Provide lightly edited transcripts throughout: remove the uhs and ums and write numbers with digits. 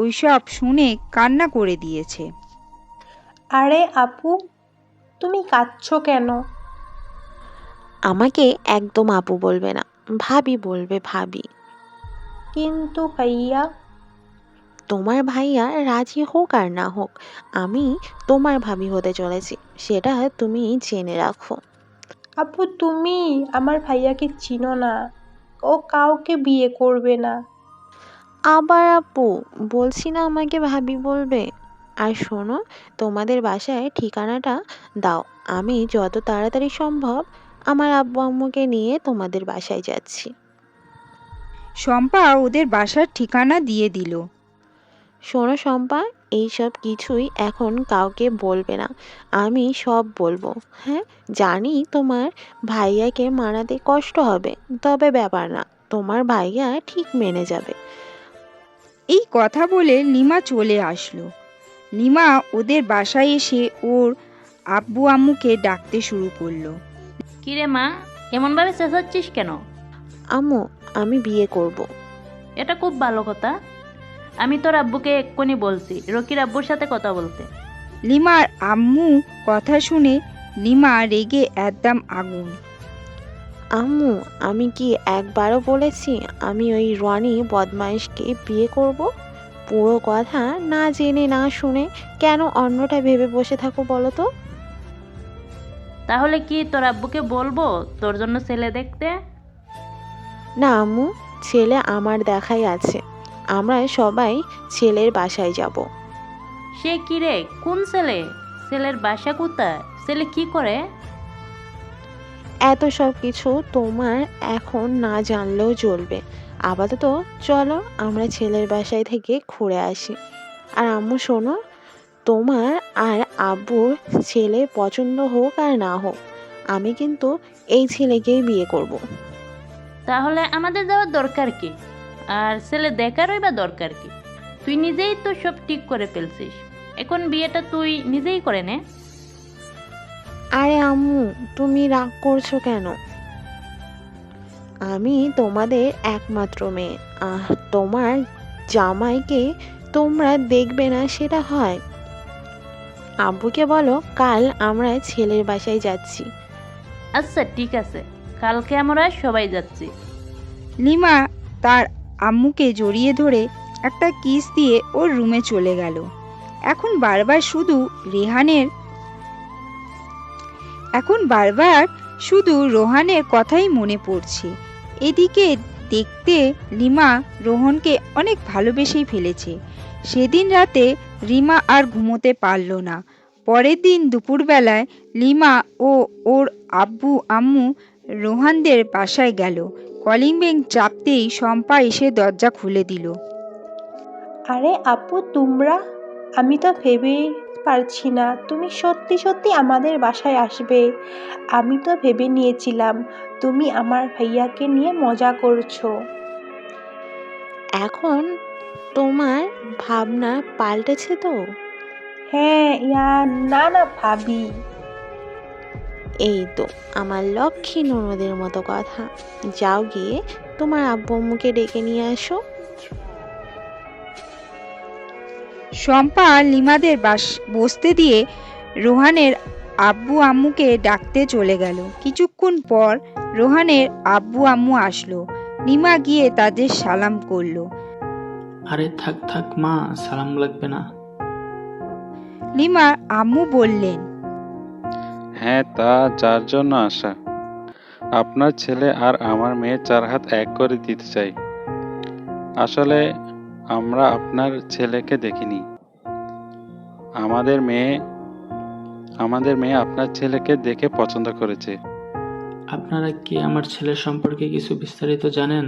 ওইসব শুনে কান্না করে দিয়েছে। আরে আপু, তুমি কাঁদছো কেন? আমাকে একদম আপু বলবে না, ভাবি বলবে, ভাবি। কিন্তু ভাইয়া। তোমার ভাইয়া রাজি হোক আর না হোক, আমি তোমার ভাবি হতে চলেছি, সেটা তুমি জেনে রাখো। আপু, তুমি আমার ভাইয়াকে চিনো না। ও কাউকে বিয়ে করবে না। আবার আপু? বলছি না আমাকে ভাবি বলবে। আর শোনো, তোমাদের বাসায় ঠিকানাটা দাও, আমি যত তাড়াতাড়ি সম্ভব আমার আব্বু আম্মুকে নিয়ে তোমাদের বাসায় যাচ্ছি। শম্পা ওদের বাসার ঠিকানা দিয়ে দিল। শোনো শম্পা, এইসব কিছুই এখন কাউকে বলবে না, আমি সব বলবো। হ্যাঁ, জানি তোমার ভাইয়াকে মানাতে কষ্ট হবে, তবে ব্যাপার না, তোমার ভাইয়া ঠিক মেনে যাবে। এই কথা বলে লিমা চলে আসলো। লিমা ওদের বাসায় এসে ওর আব্বু আম্মুকে ডাকতে শুরু করলো। কিরে মা, এমনভাবে চেঁচাচ্ছিস কেন? আম্মু, আমি বিয়ে করব। এটা খুব ভালো কথা। আমি তোর আব্বুকে এক্ষুনি বলছি রকির আব্বুর সাথে কথা বলতে। লিমার আম্মু কথা শুনে লিমা রেগে একদম আগুন। আম্মু, আমি কি একবারও বলেছি আমি ওই রনি বদমাইশকে বিয়ে করব? পুরো কথা না জেনে না শুনে কেন অন্যটা ভেবে বসে থাকো বলো তো? তাহলে কি তোর আব্বুকে বলবো তোর জন্য ছেলে দেখতে? না আম্মু, ছেলে আমার দেখাই আছে, আমরা সবাই ছেলের বাসায় যাব। সে কি রে, কোন ছেলে? ছেলের বাসা কোথায়? ছেলে কি করে? এত সব কিছু তোমার এখন না জানলেও চলবে। আপাতত চলো আমরা ছেলের বাসায় থেকে ঘুরে আসি। আর আম্মু শোনো, তোমার আর আব্বুর ছেলে পছন্দ হোক আর না হোক, আমি কিন্তু এই ছেলেকেই বিয়ে করব। তাহলে আমাদের যাওয়ার দরকার কি? আর ছেলে দেখারই বা দরকার কি? তুই নিজেই তো সব ঠিক করে ফেলছিস, এখন বিয়েটা তুই নিজেই করে নে। আরে আম্মু, তুমি রাগ করছো কেন? আমি তোমাদের একমাত্র মেয়ে, তোমার জামাইকে তোমরা দেখবে না সেটা হয়? আব্বুকে বলো কাল আমরা ছেলের বাসায় যাচ্ছি। আচ্ছা ঠিক আছে, কালকে আমরা সবাই যাচ্ছি। লিমা তার আম্মুকে জড়িয়ে ধরে একটা কিস দিয়ে ওর রুমে চলে গেল। এখন বারবার শুধু রেহানের এখন বারবার শুধু রোহানের কথাই মনে পড়ছে। এদিকে দেখতে লিমা রোহনকে অনেক ভালোবেসেই ফেলেছে। সেদিন রাতে রিমা আর ঘুমোতে পারল না। পরের দিন দুপুরবেলায় লিমা ও ওর আব্বু আম্মু রোহানদের বাসায় গেল। কলিং বেল চাপতেই শম্পা এসে দরজা খুলে দিল। আরে আপু, তোমরা? আমি তো ভেবেই পারছি না তুমি সত্যি সত্যি আমাদের বাসায় আসবে। আমি তো ভেবে নিয়েছিলাম তুমি আমার ভাইয়াকে নিয়ে মজা করছো। এখন তোমার ভাবনা পাল্টেছে তো? হ্যাঁ ইয়া, না না ভাবি। এই তো আমার লক্ষ্মী ননদের মতো কথা। যাও গিয়ে তোমার আব্বু আম্মুকে ডেকে নিয়ে আসো। শম্পা লিমাদের বসতে দিয়ে রোহানের আব্বু আম্মুকে ডাকতে চলে গেল। কিছুক্ষণ পর রোহানের আব্বু আম্মু আসলো। লিমা গিয়ে তাদের সালাম করলো। আরে থাক থাক মা, সালাম লাগবে না। লিমার আম্মু বললেন, হ্যাঁ, তা যার জন্য আসা। আপনার ছেলে আর আমার মেয়ে 4 হাত এক করে দিতে চাই। আসলে আমরা আপনার ছেলেকে দেখিনি। আমাদের মেয়ে আপনার ছেলেকে দেখে পছন্দ করেছে। আপনারা কি আমার ছেলের সম্পর্কে কিছু বিস্তারিত জানেন?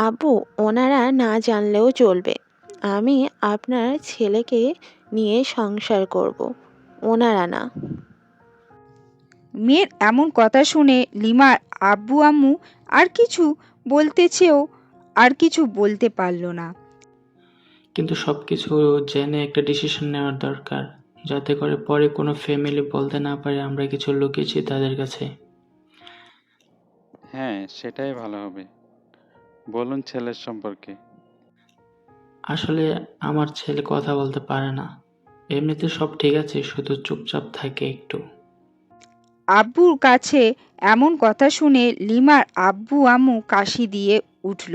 আব্বু, ওনারা না জানলেও চলবে, আমি আপনার ছেলেকে নিয়ে সংসার করব, ওনারা না। মেয়ের এমন কথা শুনে লিমার আব্বু আম্মু আর কিছু বলতে চেয়েও আর কিছু বলতে পারল না। কিন্তু সবকিছু জেনে একটা ডিসিশন নেওয়ার দরকার, যাতে করে পরে কোনো ফ্যামিলি বলতে না পারে আমরা কিছু লুকিয়েছি তাদের কাছে। হ্যাঁ, সেটাই ভালো হবে। বলুন ছেলের সম্পর্কে। আসলে আমার ছেলে কথা বলতে পারে না। এমনিতে সব ঠিক আছে, শুধু চুপচাপ থাকে একটু। আব্বুর কাছে এমন কথা শুনে লিমার আব্বু আম্মু কাশি দিয়ে উঠল।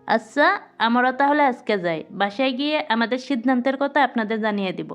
আচ্ছা, আমরা তাহলে আজকে যাই। বাসায় গিয়ে আমাদের সিদ্ধান্তের কথা আপনাদের জানিয়ে দিব।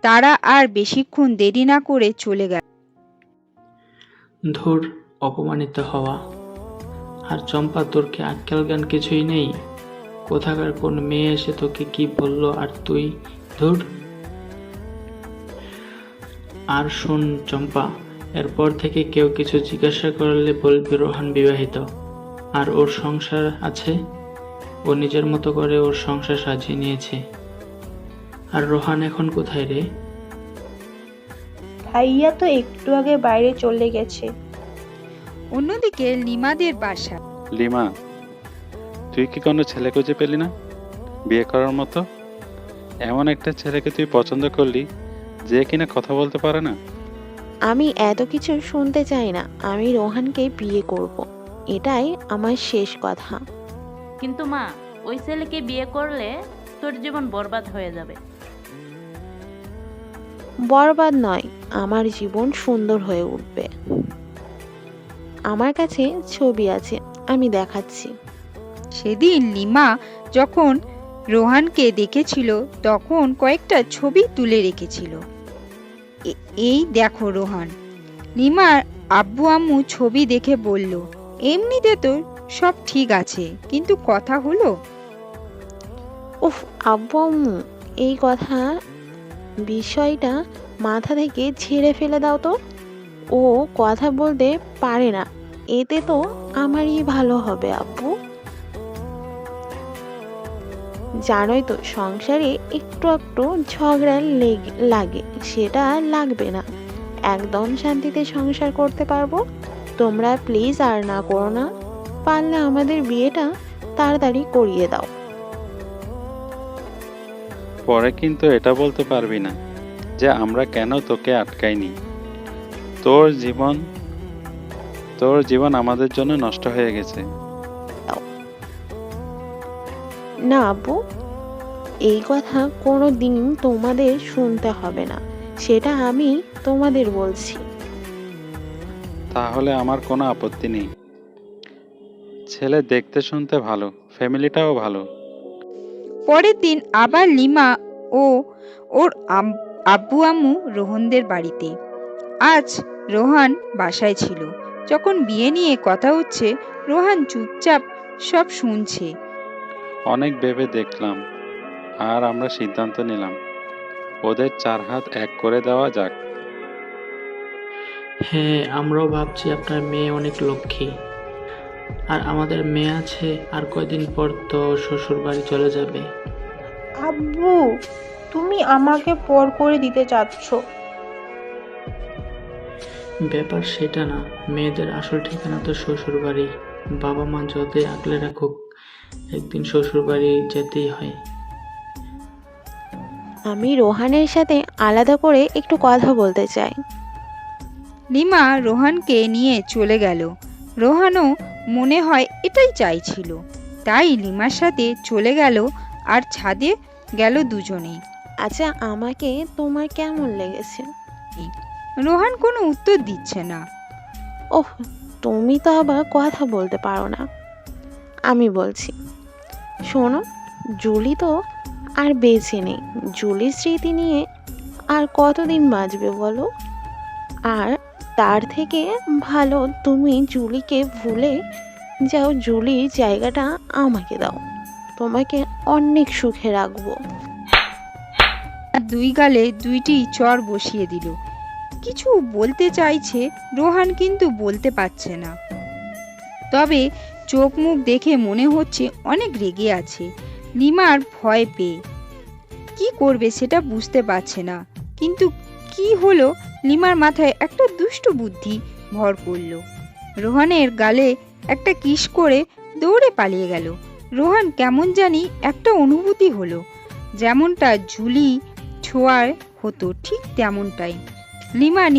তারা আর বেশিক্ষণ দেরি না করে চলে গেল। ধুর, অপমানিত হওয়া। আর চম্পা, তোর কি আক্কেল জ্ঞান কিছুই নেই? কোথাকার কোন মেয়ে এসে তোকে কি বললো আর তুই? ধুর। আর শোন চম্পা, এরপর থেকে কেউ কিছু জিজ্ঞাসা করলে বলবি রোহান বিবাহিত, আর ওর সংসার আছে। ও নিজের মতো করে ওর সংসার সাজিয়ে নিয়েছে। আর রোহান এখন কোথায় রে? ভাইয়া তো একটু আগে বাইরে চলে গেছে। অন্যদিকে লিমাদের বাসা। লিমা, তুই কি কোনো ছেলে খুঁজে পেলি না বিয়ে করার মতো? এমন একটা ছেলেকে তুই পছন্দ করলি যে কিনা কথা বলতে পারে না। আমি এত কিছু শুনতে চাই না। আমি রোহানকে বিয়ে করব। এটাই আমার শেষ কথা। কিন্তু মা, ওই ছেলেকে বিয়ে করলে তোর জীবন বরবাদ হয়ে যাবে। বরবাদ নয়, আমার জীবন সুন্দর হয়ে উঠবে। আমার কাছে ছবি আছে, আমি দেখাচ্ছি। সেদিন লিমা যখন রোহানকে দেখেছিল তখন কয়েকটা ছবি তুলে রেখেছিল। এই দেখো রোহান। লিমার আব্বু আম্মু ছবি দেখে বলল, এমনিতে তো সব ঠিক আছে, কিন্তু কথা হলো। উফ, আব্বু আম্মু, এই বিষয়টা মাথা থেকে ঝেড়ে ফেলে দাও তো। ও কথা বলতে পারে না, এতে তো আমারই ভালো হবে আব্বু। জানোই তো সংসারে একটু একটু ঝগড়া লাগে, সেটা আর লাগবে না। একদম শান্তিতে সংসার করতে পারবো। তোমরা প্লিজ আর না করো না। পারলে আমাদের বিয়েটা তাড়াতাড়ি করিয়ে দাও। পরে কিন্তু এটা বলতে পারবি না যে আমরা কেন তোকে আটকাইনি। তোর জীবন আমাদের জন্য নষ্ট হয়ে গেছে। না আব্বু, এই কথা কোনো দিন তোমাদের শুনতে হবে না, সেটা আমি তোমাদের বলছি। তাহলে আমার কোনো আপত্তি নেই। ছেলে দেখতে শুনতে ভালো, ফ্যামিলিটাও ভালো। পরের দিন আবার লিমা ও ওর আব্বু আম্মু রোহনদের বাড়িতে। আজ রোহান বাসায় ছিল। যখন বিয়ে নিয়ে কথা হচ্ছে, রোহান চুপচাপ সব শুনছে। অনেক ভেবে দেখলাম আর আমরা সিদ্ধান্ত নিলাম ওদের 4 হাত এক করে দেওয়া যাক। হ্যাঁ, আমরাও ভাবছি আপনার মেয়ে অনেক লক্ষ্মী। আর আমাদের মেয়ে আছে, আর কয়দিন পর তো শ্বশুর বাড়ি চলে যাবে। আব্বু, তুমি আমাকে পর করে দিতে চাচ্ছ? ব্যাপার সেটা না, মেয়েদের আসল ঠিকানা তো শ্বশুর বাড়ি। বাবা মা যতই আগলে রাখুক, একদিন শ্বশুর বাড়ি যেতেই হয়। আমি রোহানের সাথে আলাদা করে একটু কথা বলতে চাই। লিমা রোহানকে নিয়ে চলে গেল। রোহানও মনে হয় এটাই চাইছিল, তাই লিমার সাথে চলে গেল আর ছাদে গেল দুজনেই। আচ্ছা, আমাকে তোমার কেমন লেগেছে? রোহান কোনো উত্তর দিচ্ছে না। ওহ, তুমি তো আবার কথা বলতে পারো না। আমি বলছি, শোনো, জুলি তো আর বেঁচে নেই। জুলির স্মৃতি নিয়ে আর কতদিন বাঁচবে বলো? আর তার থেকে ভালো তুমি জুলিকে ভুলে যাও, জুলির জায়গাটা আমাকে দাও, তোমাকে অনেক সুখে রাখবো। আর দুই গালে দুইটি চর বসিয়ে দিল। কিছু বলতে চাইছে রোহান, কিন্তু বলতে পারছে না। তবে চোখ মুখ দেখে মনে হচ্ছে অনেক রেগে আছে। লিমার ভয় পেয়ে কি করবে সেটা বুঝতে পারছে না। কিন্তু কি হলো, লিমার মাথায় একটা দুষ্টু বুদ্ধি ভর করল। রোহানের গালে একটা কিস করে দৌড়ে পালিয়ে গেল। রোহান কেমন জানি একটা অনুভূতি হলো, যেমনটা জুলি ছোঁয়ার হতো ঠিক তেমনটাই। লিমার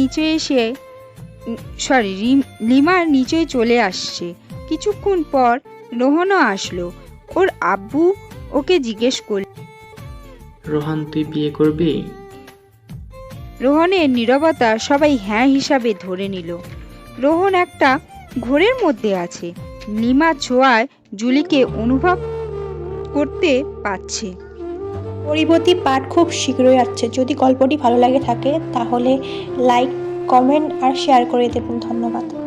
নিচে চলে আসছে। কিছুক্ষণ পর রোহনও আসলো। ওর আব্বু ওকে জিজ্ঞেস করল, রোহান, তুই বিয়ে করবি? রোহনের নীরবতা সবাই হ্যাঁ হিসাবে ধরে নিল। রোহন একটা ঘোরের মধ্যে আছে। লিমা ছোঁয়ায় জুলিকে অনুভব করতে পারছে। পরবর্তী পার্ট খুব শীঘ্রই আসছে। যদি গল্পটি ভালো লাগে থাকে তাহলে লাইক, কমেন্ট আর শেয়ার করে দেবেন। ধন্যবাদ।